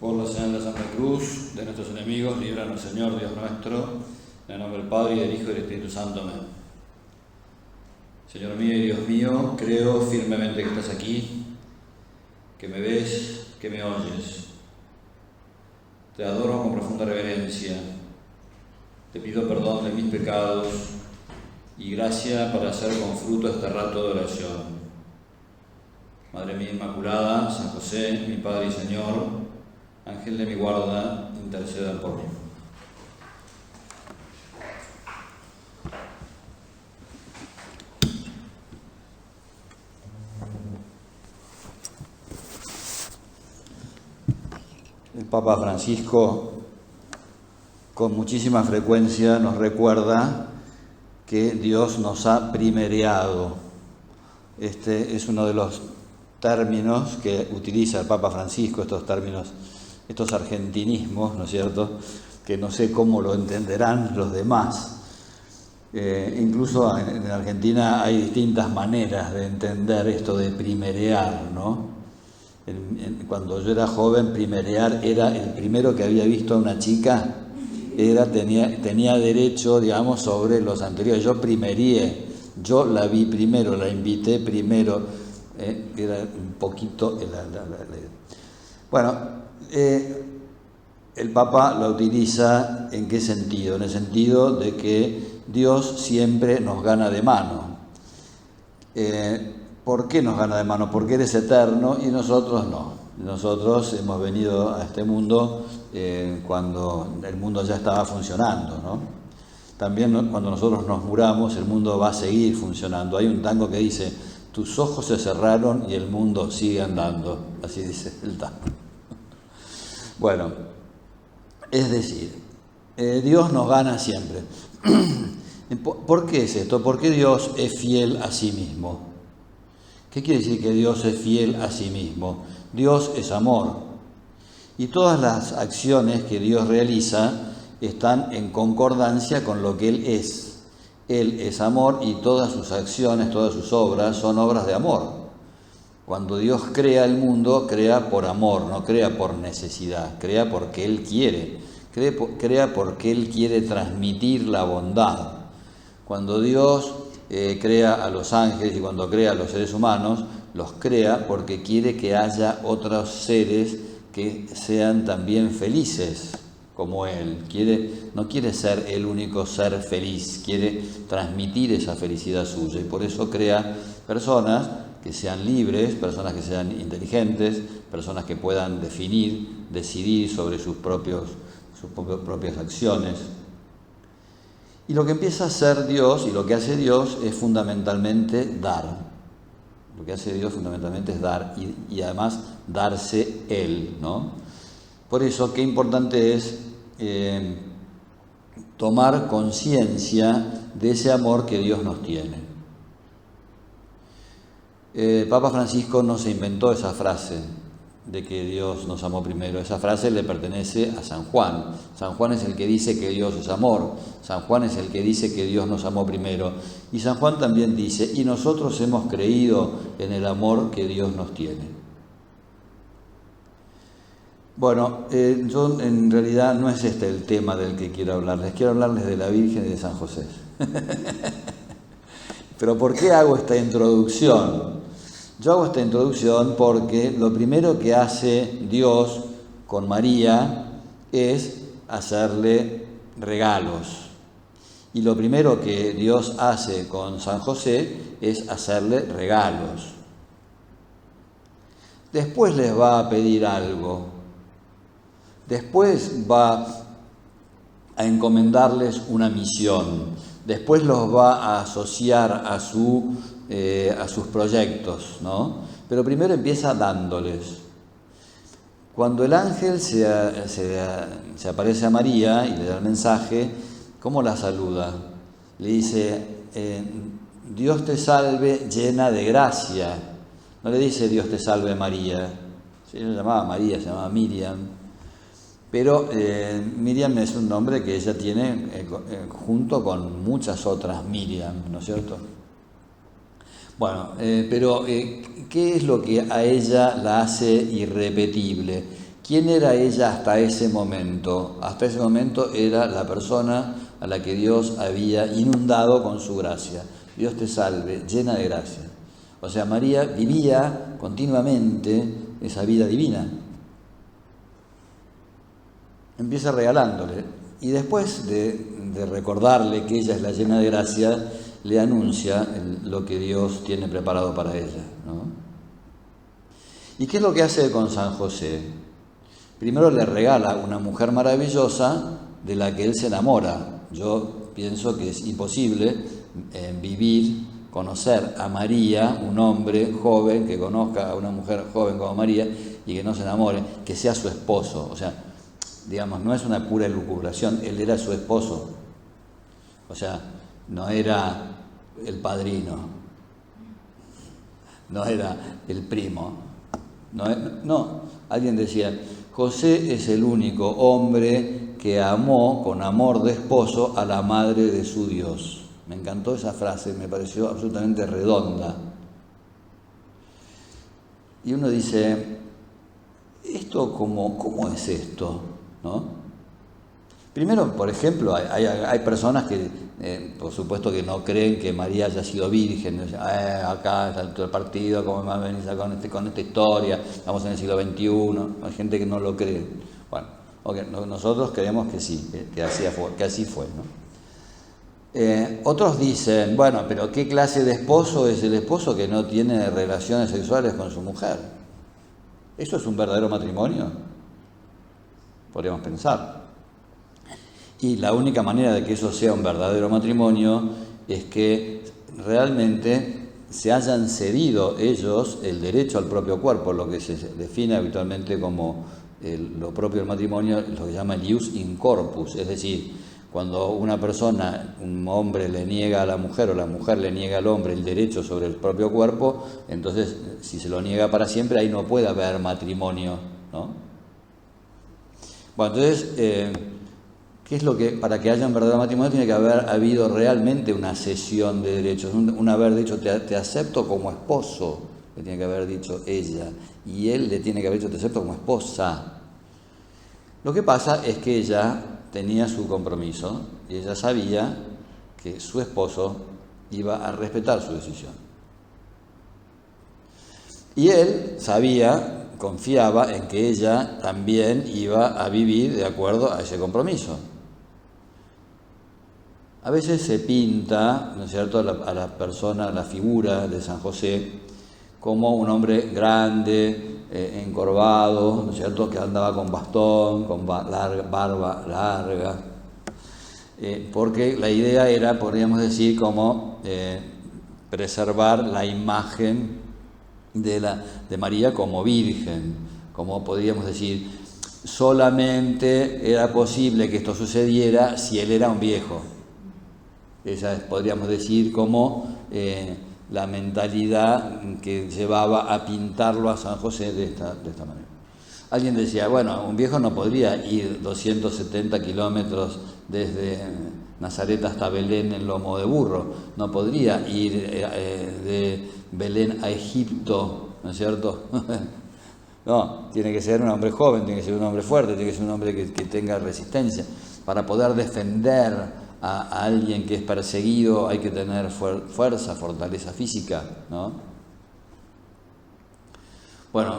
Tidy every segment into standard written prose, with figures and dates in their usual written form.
Por la señal de la Santa Cruz, de nuestros enemigos, líbranos, Señor, Dios nuestro, en el nombre del Padre, y del Hijo, y del Espíritu Santo. Amén. Señor mío y Dios mío, creo firmemente que estás aquí, que me ves, que me oyes. Te adoro con profunda reverencia. Te pido perdón de mis pecados y gracia para hacer con fruto este rato de oración. Madre mía Inmaculada, San José, mi Padre y Señor, Ángel de mi guarda, intercedan por mí. El Papa Francisco con muchísima frecuencia nos recuerda que Dios nos ha primereado. Este es uno de los términos que utiliza el Papa Francisco, estos términos, estos argentinismos, ¿no es cierto?, que no sé cómo lo entenderán los demás. Incluso en Argentina hay distintas maneras de entender esto de primerear, ¿no? Cuando yo era joven, primerear era el primero que había visto a una chica, tenía derecho, digamos, sobre los anteriores. Yo primereé, yo la vi primero, la invité primero, era un poquito... Bueno, el Papa lo utiliza ¿en qué sentido? En el sentido de que Dios siempre nos gana de mano. ¿Por qué nos gana de mano? Porque Él es eterno y nosotros no. Nosotros hemos venido a este mundo cuando el mundo ya estaba funcionando, ¿no? También cuando nosotros nos muramos, el mundo va a seguir funcionando. Hay un tango que dice: tus ojos se cerraron y el mundo sigue andando. Así dice el tango. Bueno, es decir, Dios nos gana siempre. ¿Por qué es esto? Porque Dios es fiel a sí mismo. ¿Qué quiere decir que Dios es fiel a sí mismo? Dios es amor. Y todas las acciones que Dios realiza están en concordancia con lo que Él es. Él es amor y todas sus acciones, todas sus obras son obras de amor. Cuando Dios crea el mundo, crea por amor, no crea por necesidad, crea porque Él quiere, crea porque Él quiere transmitir la bondad. Cuando Dios crea a los ángeles y cuando crea a los seres humanos, los crea porque quiere que haya otros seres que sean también felices como Él. No quiere ser el único ser feliz, quiere transmitir esa felicidad suya y por eso crea personas que sean libres, personas que sean inteligentes, personas que puedan decidir sobre sus propias acciones. Y lo que empieza a hacer Dios y lo que hace Dios es fundamentalmente dar. Lo que hace Dios fundamentalmente es dar y además darse Él, ¿no? Por eso, qué importante es tomar conciencia de ese amor que Dios nos tiene. Papa Francisco no se inventó esa frase de que Dios nos amó primero. Esa frase le pertenece a San Juan. San Juan es el que dice que Dios es amor. San Juan es el que dice que Dios nos amó primero. Y San Juan también dice: y nosotros hemos creído en el amor que Dios nos tiene. Bueno, yo en realidad no es este el tema del que quiero hablarles. Quiero hablarles de la Virgen y de San José. Pero ¿por qué hago esta introducción? Yo hago esta introducción porque lo primero que hace Dios con María es hacerle regalos. Y lo primero que Dios hace con San José es hacerle regalos. Después les va a pedir algo. Después va a encomendarles una misión. Después los va a asociar a sus proyectos, ¿no? Pero primero empieza dándoles. Cuando el ángel se aparece a María y le da el mensaje, ¿cómo la saluda? Le dice: Dios te salve llena de gracia. No le dice Dios te salve María. Sí, no se llamaba María, se llamaba Miriam. Pero Miriam es un nombre que ella tiene junto con muchas otras Miriam, ¿no es cierto? Bueno, pero ¿qué es lo que a ella la hace irrepetible? ¿Quién era ella hasta ese momento? Hasta ese momento era la persona a la que Dios había inundado con su gracia. Dios te salve, llena de gracia. O sea, María vivía continuamente esa vida divina. Empieza regalándole. Y después de recordarle que ella es la llena de gracia, le anuncia lo que Dios tiene preparado para ella, ¿no? ¿Y qué es lo que hace con San José? Primero le regala una mujer maravillosa de la que él se enamora. Yo pienso que es imposible conocer a María, un hombre joven que conozca a una mujer joven como María y que no se enamore, que sea su esposo. O sea, digamos, no es una pura elucubración, él era su esposo. O sea, no era el padrino, no era el primo. No, alguien decía, José es el único hombre que amó con amor de esposo a la madre de su Dios. Me encantó esa frase, me pareció absolutamente redonda. Y uno dice, ¿esto cómo es esto? ¿No? Primero, por ejemplo, hay personas que, por supuesto, que no creen que María haya sido virgen. Acá está el partido, ¿cómo me venís con esta historia? Estamos en el siglo XXI. Hay gente que no lo cree. Bueno, okay, nosotros creemos que sí, que así fue, ¿no? Otros dicen, bueno, pero ¿qué clase de esposo es el esposo que no tiene relaciones sexuales con su mujer? ¿Eso es un verdadero matrimonio? Podríamos pensar. Y la única manera de que eso sea un verdadero matrimonio es que realmente se hayan cedido ellos el derecho al propio cuerpo, lo que se define habitualmente como lo propio del matrimonio, lo que se llama el ius in corpus, es decir, cuando una persona, un hombre le niega a la mujer o la mujer le niega al hombre el derecho sobre el propio cuerpo, entonces si se lo niega para siempre, ahí no puede haber matrimonio, ¿no? Bueno, entonces, ¿qué es lo que, para que haya un verdadero matrimonio, tiene que haber habido realmente una cesión de derechos, un haber dicho te acepto como esposo, le tiene que haber dicho ella, y él le tiene que haber dicho te acepto como esposa. Lo que pasa es que ella tenía su compromiso y ella sabía que su esposo iba a respetar su decisión. Y él confiaba en que ella también iba a vivir de acuerdo a ese compromiso. A veces se pinta, ¿no es cierto?, a la persona, a la figura de San José como un hombre grande, encorvado, ¿no es cierto?, que andaba con bastón, con barba larga, porque la idea era, podríamos decir, como preservar la imagen de María como virgen, como podríamos decir, solamente era posible que esto sucediera si él era un viejo. Esa es, podríamos decir, como la mentalidad que llevaba a pintarlo a San José de esta manera. Alguien decía, bueno, un viejo no podría ir 270 kilómetros desde Nazaret hasta Belén en lomo de burro, no podría ir de Belén a Egipto, ¿no es cierto? No, tiene que ser un hombre joven, tiene que ser un hombre fuerte, tiene que ser un hombre que tenga resistencia. Para poder defender a alguien que es perseguido hay que tener fuerza, fortaleza física, ¿no? Bueno,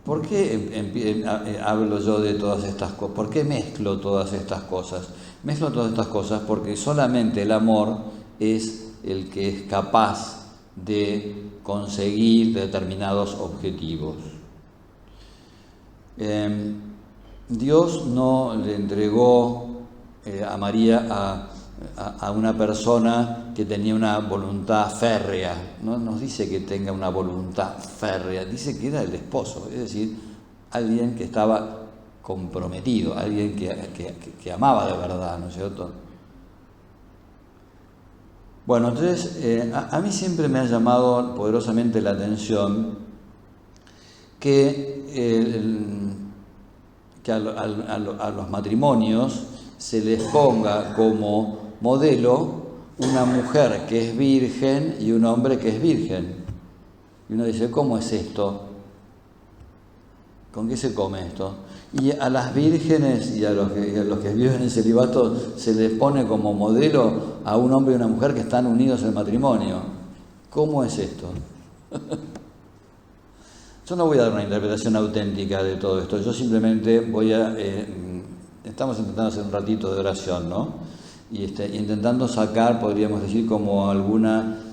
¿por qué hablo yo de todas estas cosas? ¿Por qué mezclo todas estas cosas? Mezclo todas estas cosas porque solamente el amor es el que es capaz de conseguir determinados objetivos. Dios no le entregó a María a una persona que tenía una voluntad férrea. No nos dice que tenga una voluntad férrea, dice que era el esposo, es decir, alguien que estaba comprometido, alguien que amaba de verdad, ¿no es cierto? Bueno, entonces a mí siempre me ha llamado poderosamente la atención que a los matrimonios se les ponga como modelo una mujer que es virgen y un hombre que es virgen. Y uno dice, ¿cómo es esto? ¿Con qué se come esto? Y a las vírgenes y a los que viven en celibato se les pone como modelo a un hombre y una mujer que están unidos en matrimonio. ¿Cómo es esto? Yo no voy a dar una interpretación auténtica de todo esto, yo simplemente voy a... estamos intentando hacer un ratito de oración, ¿no? Y intentando sacar, podríamos decir, como alguna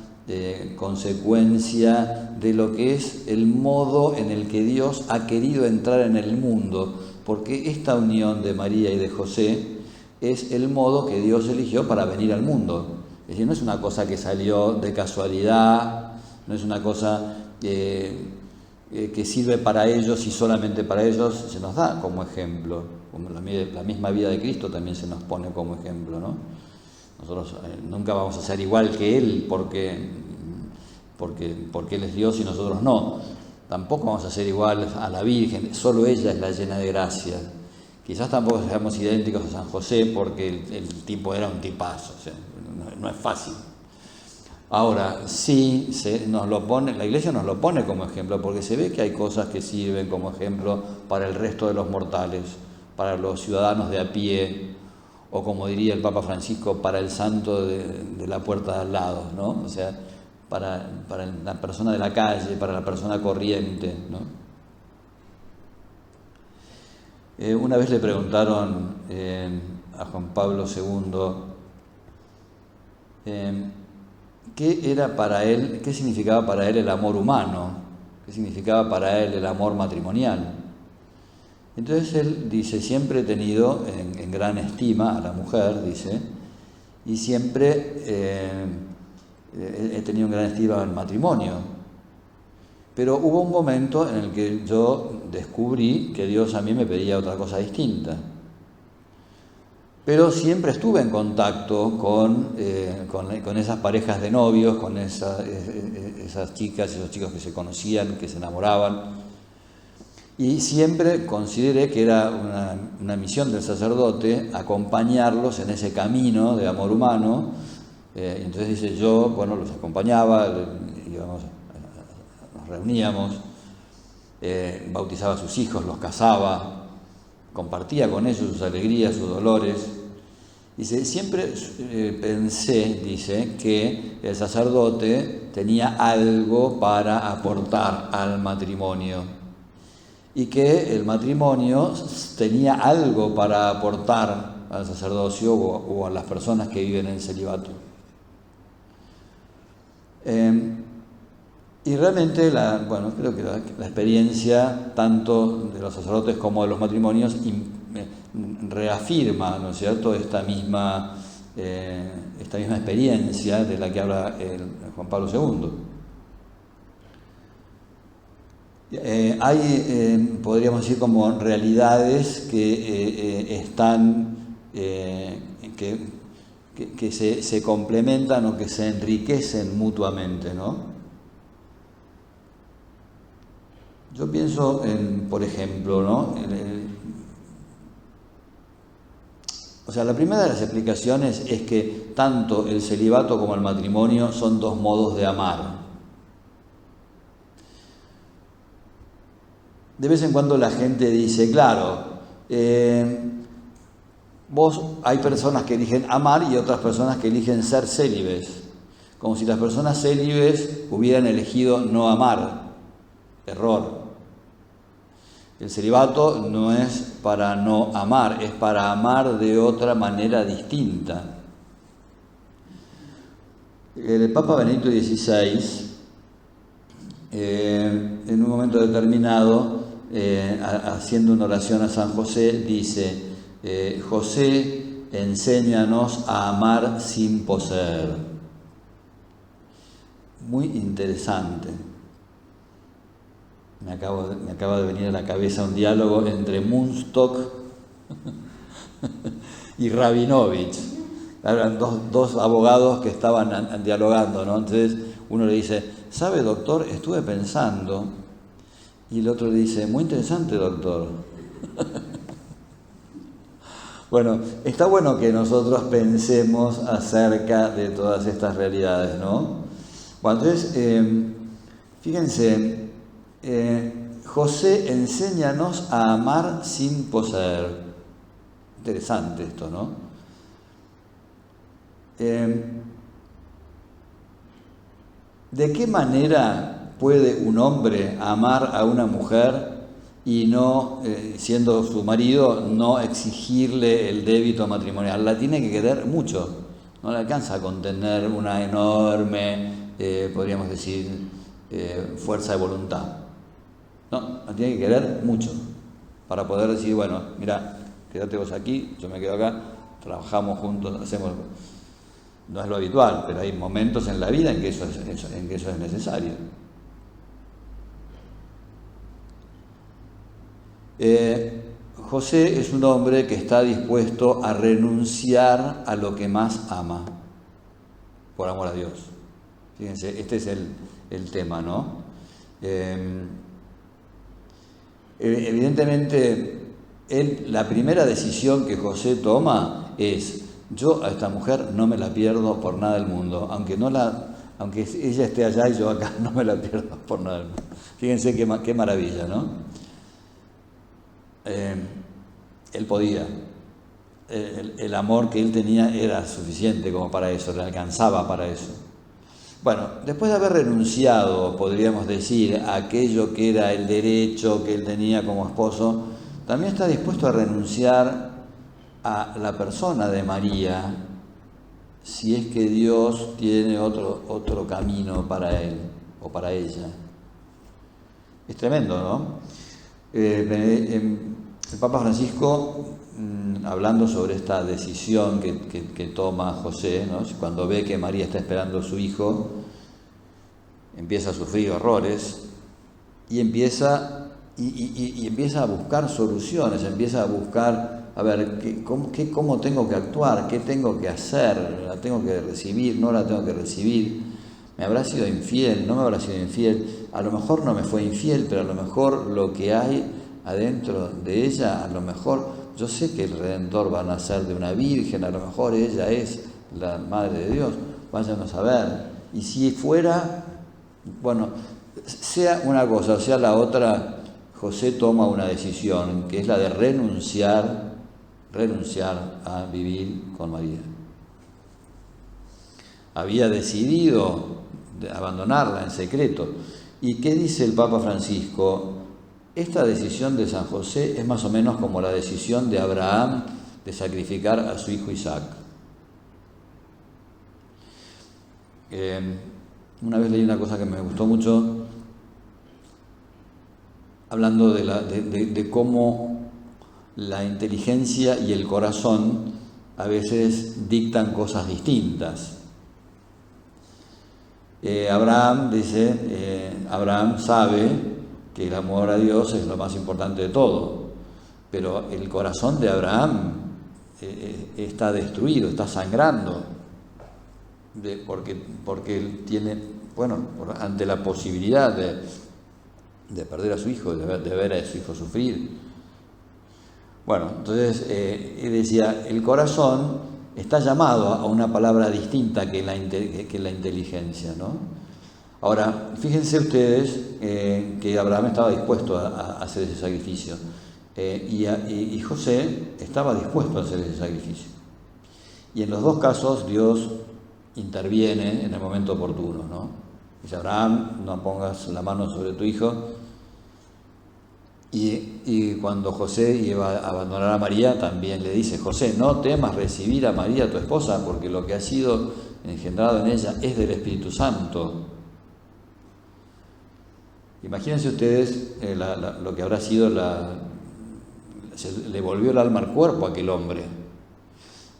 consecuencia de lo que es el modo en el que Dios ha querido entrar en el mundo, porque esta unión de María y de José es el modo que Dios eligió para venir al mundo. Es decir, no es una cosa que salió de casualidad, no es una cosa que sirve para ellos y solamente para ellos, se nos da como ejemplo, como la misma vida de Cristo también se nos pone como ejemplo, ¿no? Nosotros nunca vamos a ser igual que Él porque Él es Dios y nosotros no. Tampoco vamos a ser igual a la Virgen, solo ella es la llena de gracia. Quizás tampoco seamos idénticos a San José porque el tipo era un tipazo, o sea, no es fácil. Ahora, sí, la Iglesia nos lo pone como ejemplo, porque se ve que hay cosas que sirven como ejemplo para el resto de los mortales, para los ciudadanos de a pie, o como diría el Papa Francisco, para el santo de la puerta de al lado, ¿no? O sea, para la persona de la calle, para la persona corriente, ¿no? Una vez le preguntaron a Juan Pablo II qué era para él, qué significaba para él el amor humano, qué significaba para él el amor matrimonial. Entonces él dice, siempre he tenido en gran estima a la mujer, dice, y siempre he tenido en gran estima al matrimonio. Pero hubo un momento en el que yo descubrí que Dios a mí me pedía otra cosa distinta. Pero siempre estuve en contacto con esas parejas de novios, con esas chicas y esos chicos que se conocían, que se enamoraban. Y siempre consideré que era una misión del sacerdote acompañarlos en ese camino de amor humano. Entonces dice, yo, bueno, los acompañaba, nos reuníamos, bautizaba a sus hijos, los casaba, compartía con ellos sus alegrías, sus dolores. Dice, siempre pensé, dice, que el sacerdote tenía algo para aportar al matrimonio y que el matrimonio tenía algo para aportar al sacerdocio o a las personas que viven en celibato. Y realmente, creo que la experiencia tanto de los sacerdotes como de los matrimonios reafirma, ¿no es cierto?, esta misma experiencia de la que habla Juan Pablo II. Hay, podríamos decir, como realidades que están, que se complementan o que se enriquecen mutuamente, ¿no? Yo pienso por ejemplo, ¿no? O sea, la primera de las explicaciones es que tanto el celibato como el matrimonio son dos modos de amar. De vez en cuando la gente dice, claro, hay personas que eligen amar y otras personas que eligen ser célibes, como si las personas célibes hubieran elegido no amar. Error. El celibato no es para no amar, es para amar de otra manera distinta. El Papa Benedicto XVI, en un momento determinado, haciendo una oración a San José, dice, José, enséñanos a amar sin poseer. Muy interesante. Me acaba de venir a la cabeza un diálogo entre Munstock y Rabinovich. Eran dos abogados que estaban dialogando, ¿no? Entonces uno le dice, ¿sabe, doctor? Estuve pensando. Y el otro le dice, muy interesante, doctor. Bueno, está bueno que nosotros pensemos acerca de todas estas realidades, ¿no? Bueno, entonces, fíjense, José, enséñanos a amar sin poseer. Interesante esto, ¿no? ¿De qué manera puede un hombre amar a una mujer y no, siendo su marido, no exigirle el débito matrimonial? La tiene que querer mucho, no le alcanza a contener una enorme, podríamos decir, fuerza de voluntad. No, la tiene que querer mucho para poder decir, bueno, mira, quédate vos aquí, yo me quedo acá, trabajamos juntos, hacemos... No es lo habitual, pero hay momentos en la vida en que eso es necesario. José es un hombre que está dispuesto a renunciar a lo que más ama, por amor a Dios. Fíjense, este es el tema, ¿no? Evidentemente, la primera decisión que José toma es: yo a esta mujer no me la pierdo por nada del mundo, aunque ella esté allá y yo acá, no me la pierdo por nada del mundo. Fíjense qué maravilla, ¿no? Él podía, el amor que él tenía era suficiente como para eso, le alcanzaba para eso. Bueno, después de haber renunciado, podríamos decir, a aquello que era el derecho que él tenía como esposo, también está dispuesto a renunciar a la persona de María, si es que Dios tiene otro camino para él o para ella. Es tremendo, ¿no? El Papa Francisco, hablando sobre esta decisión que toma José, ¿no? Cuando ve que María está esperando a su hijo, empieza a sufrir horrores y empieza a buscar soluciones, empieza a buscar, a ver, ¿cómo tengo que actuar? ¿Qué tengo que hacer? ¿La tengo que recibir? ¿No la tengo que recibir? ¿Me habrá sido infiel? ¿No me habrá sido infiel? A lo mejor no me fue infiel, pero a lo mejor lo que hay adentro de ella, a lo mejor yo sé que el Redentor va a nacer de una virgen, a lo mejor ella es la Madre de Dios, váyanos a ver. Y si fuera, bueno, sea una cosa o sea la otra, José toma una decisión, que es la de renunciar a vivir con María. Había decidido abandonarla en secreto. ¿Y qué dice el Papa Francisco? Esta decisión de San José es más o menos como la decisión de Abraham de sacrificar a su hijo Isaac. Una vez leí una cosa que me gustó mucho, hablando de cómo la inteligencia y el corazón a veces dictan cosas distintas. Abraham sabe que el amor a Dios es lo más importante de todo, pero el corazón de Abraham está destruido, está sangrando, porque él tiene, ante la posibilidad de perder a su hijo, de ver a su hijo sufrir. Bueno, entonces él decía, el corazón está llamado a una palabra distinta que la inteligencia, ¿no? Ahora, fíjense ustedes que Abraham estaba dispuesto a hacer ese sacrificio y José estaba dispuesto a hacer ese sacrificio. Y en los dos casos Dios interviene en el momento oportuno, ¿no? Dice: Abraham, no pongas la mano sobre tu hijo. Y cuando José iba a abandonar a María, también le dice: José, no temas recibir a María tu esposa, porque lo que ha sido engendrado en ella es del Espíritu Santo. Imagínense ustedes lo que habrá sido se le volvió el alma al cuerpo a aquel hombre,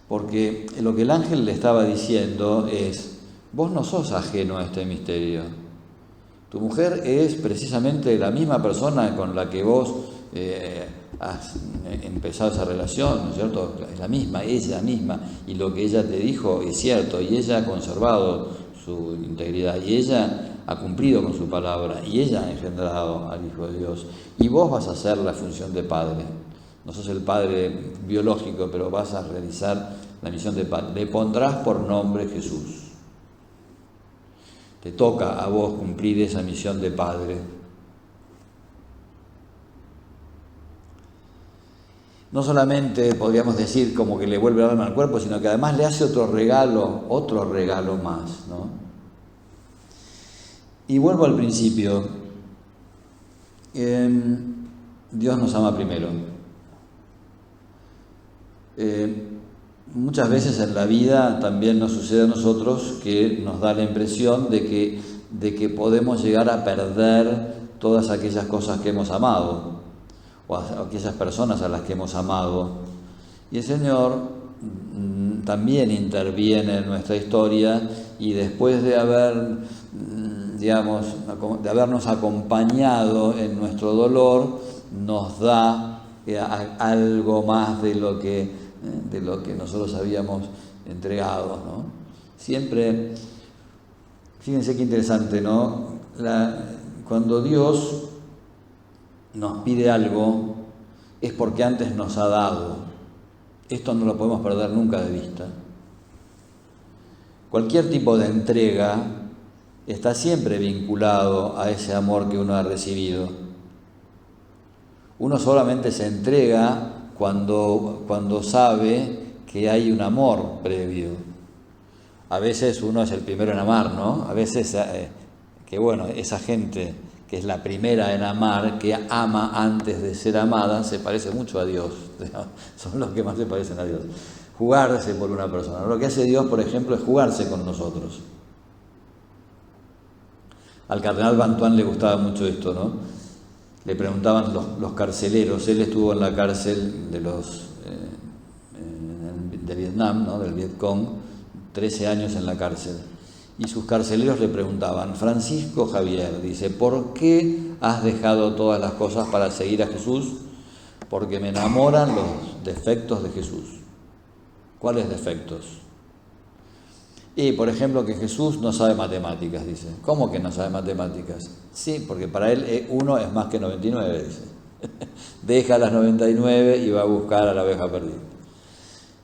porque lo que el ángel le estaba diciendo es: vos no sos ajeno a este misterio. Tu mujer es precisamente la misma persona con la que vos has empezado esa relación, ¿no es cierto? Es la misma, ella misma, y lo que ella te dijo es cierto, y ella ha conservado su integridad, y ella ha cumplido con su palabra, y ella ha engendrado al Hijo de Dios, y vos vas a hacer la función de padre. No sos el padre biológico, pero vas a realizar la misión de padre. Le pondrás por nombre Jesús. Te toca a vos cumplir esa misión de padre. no solamente podríamos decir como que le vuelve el alma al cuerpo, sino que además le hace otro regalo más, ¿no? Y vuelvo al principio. Dios nos ama primero. Muchas veces en la vida también nos sucede a nosotros que nos da la impresión de que podemos llegar a perder todas aquellas cosas que hemos amado, o aquellas personas a las que hemos amado. Y el Señor también interviene en nuestra historia, y después de habernos acompañado en nuestro dolor, nos da algo más de lo que nosotros habíamos entregado, ¿no? Siempre, fíjense qué interesante, ¿no? Cuando Dios nos pide algo, es porque antes nos ha dado. Esto no lo podemos perder nunca de vista. Cualquier tipo de entrega está siempre vinculado a ese amor que uno ha recibido. Uno solamente se entrega cuando sabe que hay un amor previo. A veces uno es el primero en amar, ¿no? A veces, esa gente que es la primera en amar, que ama antes de ser amada, se parece mucho a Dios. Son los que más se parecen a Dios. Jugarse por una persona. Lo que hace Dios, por ejemplo, es jugarse con nosotros. Al cardenal Bantuán le gustaba mucho esto, ¿no? Le preguntaban los carceleros. Él estuvo en la cárcel de Vietnam, ¿no? Del Vietcong, 13 años en la cárcel. Y sus carceleros le preguntaban: Francisco Javier, dice, ¿por qué has dejado todas las cosas para seguir a Jesús? Porque me enamoran los defectos de Jesús. ¿Cuáles defectos? Y, por ejemplo, que Jesús no sabe matemáticas, dice. ¿Cómo que no sabe matemáticas? Sí, porque para él 1 es más que 99, dice. Deja las 99 y va a buscar a la oveja perdida.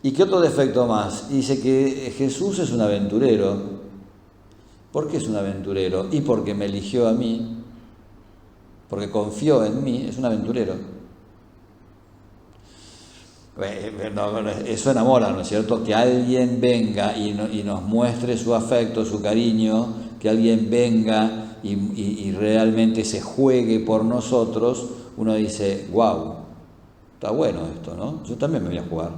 ¿Y qué otro defecto más? Dice que Jesús es un aventurero. ¿Por qué es un aventurero? Y porque me eligió a mí, porque confió en mí, es un aventurero. Eso enamora, ¿no es cierto? Que alguien venga y nos muestre su afecto, su cariño, que alguien venga y realmente se juegue por nosotros. Uno dice: wow, está bueno esto, ¿no? Yo también me voy a jugar.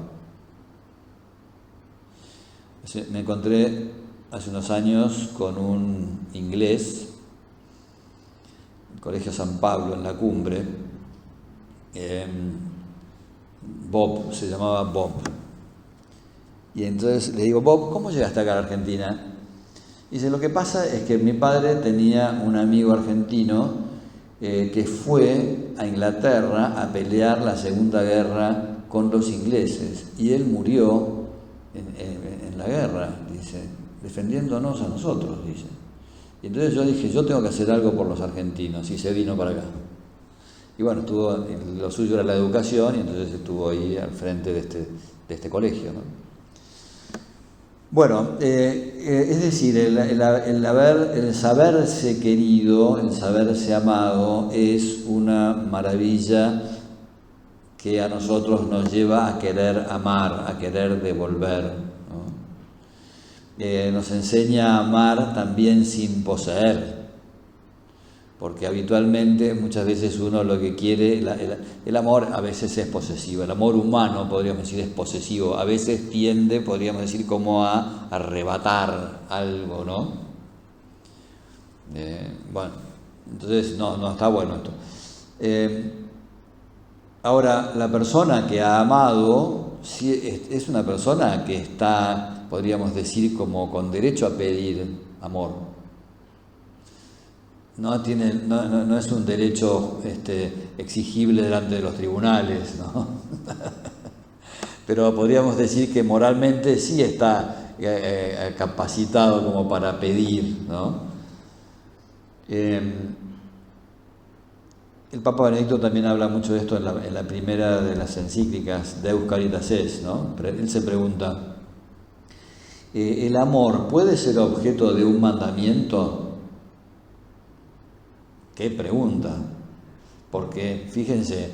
Me encontré hace unos años con un inglés, el Colegio San Pablo, en La Cumbre. Bob, se llamaba Bob. Y entonces le digo: Bob, ¿cómo llegaste acá a la Argentina? Y dice: lo que pasa es que mi padre tenía un amigo argentino que fue a Inglaterra a pelear la Segunda Guerra con los ingleses, y él murió en la guerra, dice, defendiéndonos a nosotros, dice. Y entonces yo dije: yo tengo que hacer algo por los argentinos, y se vino para acá. Y bueno, lo suyo era la educación, y entonces estuvo ahí al frente de este colegio, ¿no? Bueno, es decir, el saberse querido, el saberse amado, es una maravilla que a nosotros nos lleva a querer amar, a querer devolver, ¿no? Nos enseña a amar también sin poseer. Porque habitualmente, muchas veces uno lo que quiere, el amor a veces es posesivo, el amor humano, podríamos decir, es posesivo, a veces tiende, podríamos decir, como a arrebatar algo, ¿no? Bueno, entonces no está bueno esto. Ahora, la persona que ha amado es una persona que está, podríamos decir, como con derecho a pedir amor. No es un derecho exigible delante de los tribunales, ¿no? Pero podríamos decir que moralmente sí está capacitado como para pedir, ¿no? El Papa Benedicto también habla mucho de esto en la primera de las encíclicas, Deus Caritas Est, ¿no? Él se pregunta: ¿el amor puede ser objeto de un mandamiento? ¿Qué pregunta? Porque fíjense,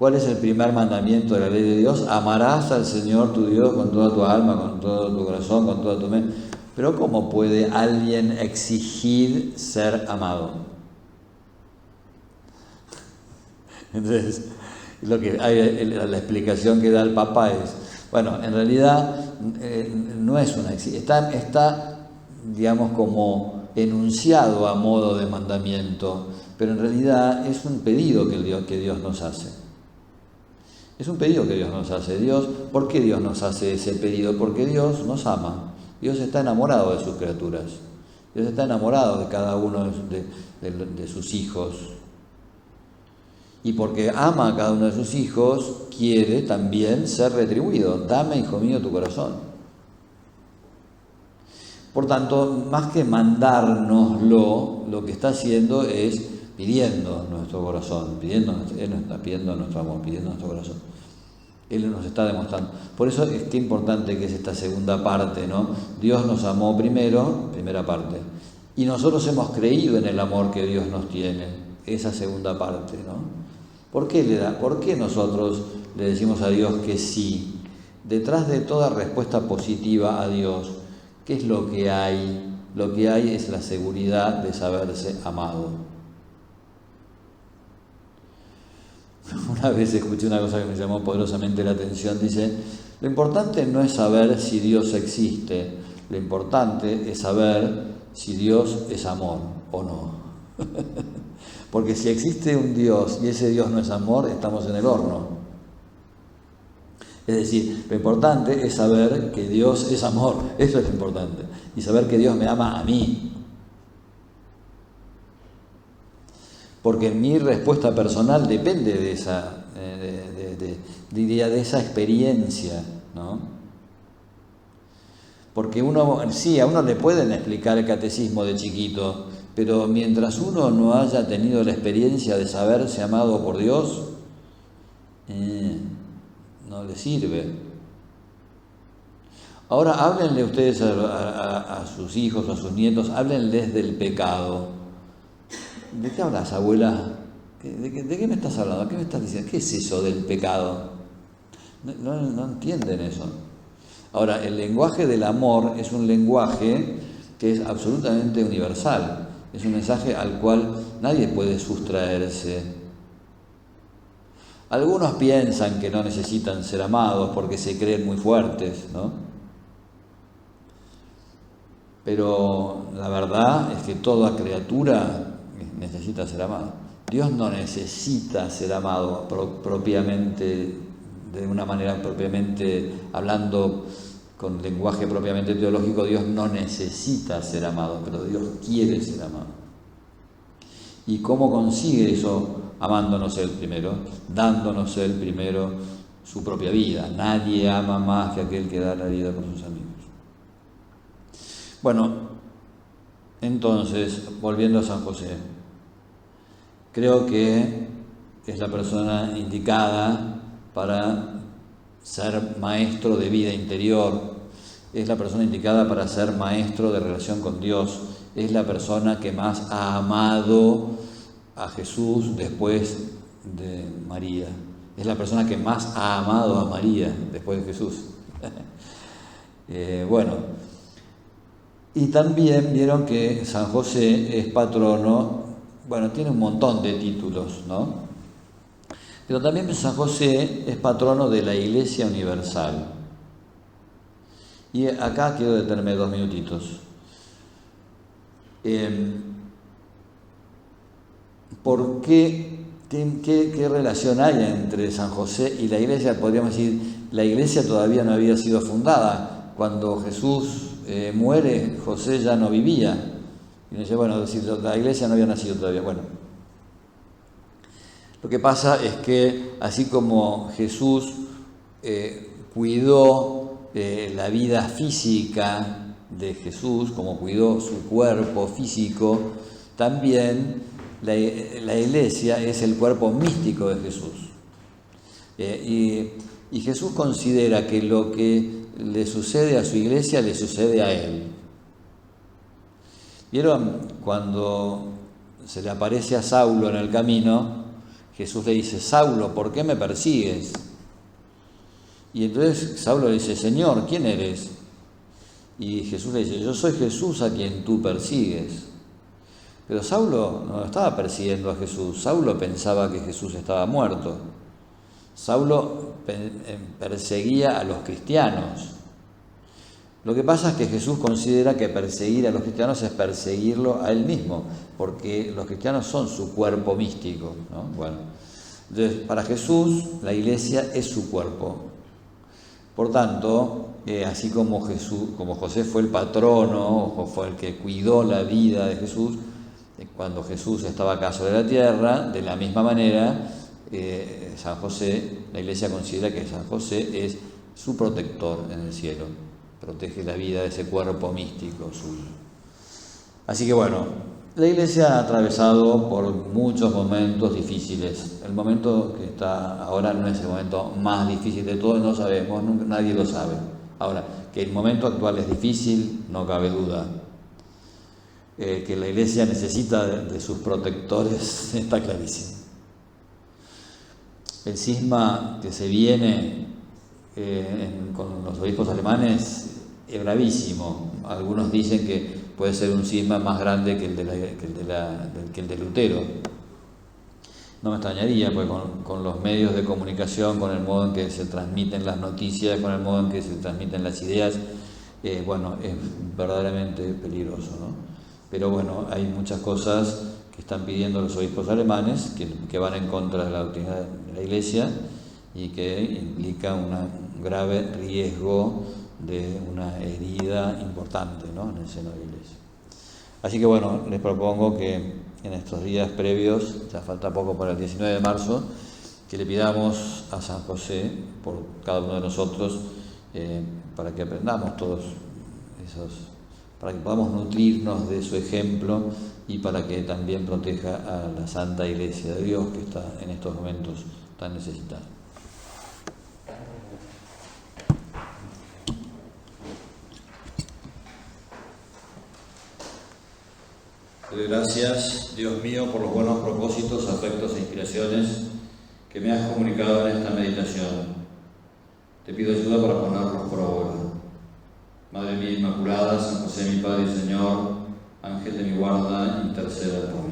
¿Cuál es el primer mandamiento de la ley de Dios? Amarás al Señor tu Dios con toda tu alma, con todo tu corazón, con toda tu mente. Pero ¿cómo puede alguien exigir ser amado? Entonces, lo que hay, la explicación que da el Papa es, bueno, en realidad no es una exigencia, está, digamos, como enunciado a modo de mandamiento, pero en realidad es un pedido que Dios nos hace. Es un pedido que Dios nos hace. ¿Por qué Dios nos hace ese pedido? Porque Dios nos ama. Dios está enamorado de sus criaturas. Dios está enamorado de cada uno de sus hijos. Y porque ama a cada uno de sus hijos, quiere también ser retribuido. Dame, hijo mío, tu corazón. Por tanto, más que mandárnoslo, lo que está haciendo es pidiendo nuestro corazón, Él nos está pidiendo nuestro amor, pidiendo nuestro corazón. Él nos está demostrando. Por eso es que importante que es esta segunda parte, ¿no? Dios nos amó primero, primera parte, y nosotros hemos creído en el amor que Dios nos tiene, esa segunda parte, ¿no? ¿Por qué nosotros le decimos a Dios que sí? Detrás de toda respuesta positiva a Dios, ¿qué es lo que hay? Lo que hay es la seguridad de saberse amado. Una vez escuché una cosa que me llamó poderosamente la atención, dice, lo importante no es saber si Dios existe, lo importante es saber si Dios es amor o no. Porque si existe un Dios y ese Dios no es amor, estamos en el horno. Es decir, lo importante es saber que Dios es amor, eso es lo importante, y saber que Dios me ama a mí. Porque mi respuesta personal depende de esa, diría, de esa experiencia, ¿no? Porque a uno le pueden explicar el catecismo de chiquito, pero mientras uno no haya tenido la experiencia de saberse amado por Dios, no le sirve. Ahora háblenle ustedes a sus hijos o a sus nietos, háblenles del pecado. ¿De qué hablas, abuela? ¿De qué me estás hablando? ¿Qué me estás diciendo? ¿Qué es eso del pecado? No entienden eso. Ahora, el lenguaje del amor es un lenguaje que es absolutamente universal. Es un mensaje al cual nadie puede sustraerse. Algunos piensan que no necesitan ser amados porque se creen muy fuertes, ¿no? Pero la verdad es que toda criatura necesita ser amado. Dios no necesita ser amado propiamente, de una manera propiamente, hablando con lenguaje propiamente teológico. Dios no necesita ser amado, pero Dios quiere ser amado. ¿Y cómo consigue eso? Amándonos Él primero, dándonos Él primero su propia vida. Nadie ama más que aquel que da la vida por sus amigos. Bueno, entonces, volviendo a San José, creo que es la persona indicada para ser maestro de vida interior, es la persona indicada para ser maestro de relación con Dios, es la persona que más ha amado a Jesús después de María, es la persona que más ha amado a María después de Jesús. Bueno, y también vieron que San José es patrono, bueno, tiene un montón de títulos, ¿no? Pero también San José es patrono de la Iglesia Universal. Y acá quiero detenerme 2 minutitos. ¿Por qué? ¿Qué relación hay entre San José y la Iglesia? Podríamos decir, la Iglesia todavía no había sido fundada. Cuando Jesús muere, José ya no vivía. Y uno dice, bueno, decir, la Iglesia no había nacido todavía. Bueno, lo que pasa es que así como Jesús cuidó la vida física de Jesús, como cuidó su cuerpo físico, también la Iglesia es el cuerpo místico de Jesús. Y Jesús considera que lo que le sucede a su Iglesia le sucede a Él. ¿Vieron cuando se le aparece a Saulo en el camino? Jesús le dice: Saulo, ¿por qué me persigues? Y entonces Saulo le dice: Señor, ¿quién eres? Y Jesús le dice: yo soy Jesús a quien tú persigues. Pero Saulo no estaba persiguiendo a Jesús. Saulo pensaba que Jesús estaba muerto. Saulo perseguía a los cristianos. Lo que pasa es que Jesús considera que perseguir a los cristianos es perseguirlo a él mismo, porque los cristianos son su cuerpo místico, ¿no? Bueno, entonces para Jesús la iglesia es su cuerpo. Por tanto, así como José fue el patrono, o fue el que cuidó la vida de Jesús, cuando Jesús estaba acá sobre la tierra, de la misma manera, San José, la iglesia considera que San José es su protector en el cielo, protege la vida de ese cuerpo místico suyo. Así que bueno, la iglesia ha atravesado por muchos momentos difíciles. El momento que está ahora no es el momento más difícil de todos, no sabemos, nadie lo sabe. Ahora, que el momento actual es difícil, no cabe duda. Que la iglesia necesita de sus protectores está clarísimo. El cisma que se viene con los obispos alemanes es gravísimo. Algunos dicen que puede ser un cisma más grande que el de Lutero. No me extrañaría, pues con los medios de comunicación, con el modo en que se transmiten las noticias, con el modo en que se transmiten las ideas, es verdaderamente peligroso, ¿no? Pero bueno, hay muchas cosas que están pidiendo los obispos alemanes que van en contra de la doctrina de la Iglesia y que implica un grave riesgo de una herida importante, ¿no?, en el seno de la Iglesia. Así que bueno, les propongo que en estos días previos, ya falta poco para el 19 de marzo, que le pidamos a San José por cada uno de nosotros, para que aprendamos todos para que podamos nutrirnos de su ejemplo y para que también proteja a la Santa Iglesia de Dios, que está en estos momentos tan necesitada. Te doy gracias, Dios mío, por los buenos propósitos, afectos e inspiraciones que me has comunicado en esta meditación. Te pido ayuda para ponerlos por obra. Madre mía Inmaculada, San José mi Padre y Señor, Ángel de mi guarda, interceda por mí.